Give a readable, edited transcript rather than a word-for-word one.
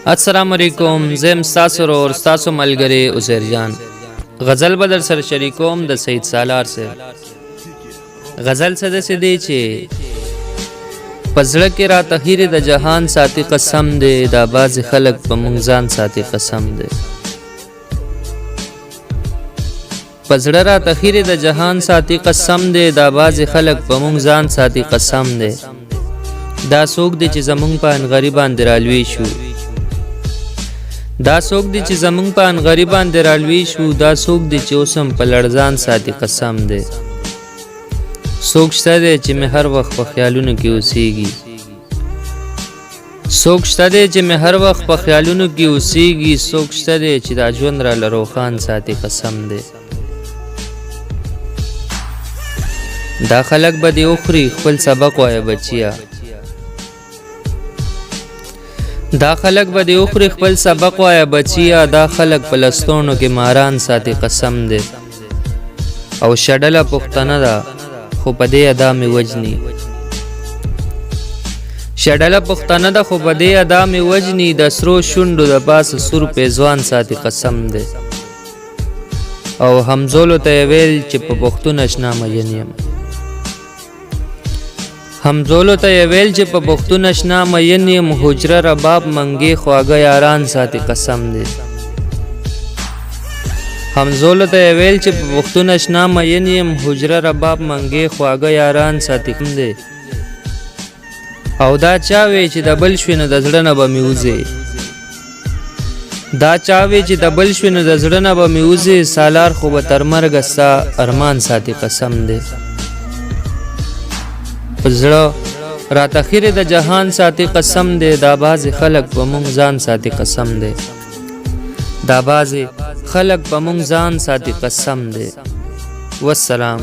السلام علیکم. زم ستاسو اور ستاسو ملګری عزیر جان. غزل بدر سره شریکوم د سید سالار سے. غزل څه د سدي چې پزړه کې را تخیر د جهان ساتي قسم دې دا باز خلق په مونږ ځان ساتي قسم دې. پزړه را تخیر د جهان ساتي قسم دې دا باز خلق په مونږ ځان ساتي قسم دې. دا څوک دې چې زمونږ په ان غریبان درالوي شو. دا څوک دی چې زمونږ په ان غریبان درالوي شو. دا څوک دی چې اوسم په لړزان ساتي قسم دی. څوک شته دی چې مې هر وخت په خیالونو کې اوسېږي. څوک شته دی چې مې هر وخت په خیالونو کې اوسېږي. څوک شته دی چې دا ژوند را له روښان ساتي قسم دی. دا خلک به دې وخوري خپل سبق وایه بچیه. دا خلق به دی اخری خپل سبق وایا بچیا. دا خلق په لستونو کې ماران ساتي قسم دی. او شډله پښتنه ده خو په دې ادا مې وجني. شډله پښتنه ده خو په دې ادا مې وجني. د سرو شونډو د پاسه سور پیزوان ساتي قسم دی. او همزولو ته ویل چې په پښتون اشنا مین یم. همزولو ته ویل چې په پښتون اشنا مین یم. حجره رباب منګي خواږه یاران ساتي قسم دی. همزولو ته ویل چې په پښتون اشنا مین یم. حجره رباب منګي خواږه یاران ساتي قسم دی. او دا چا وی چې د بل شوی نو د زړه نه به مې وځي. دا چا وی چې د بل شوی نو د زړه نه به مې وځي. سالار خو به تر مرګه ستا ارمان ساتي قسم دی. پزړه را تخیر د جهان ساتي قسم دی. دا باز خلق په مونږ ځان ساتي قسم دی. دا باز خلق په مونږ ځان ساتي قسم دی. والسلام.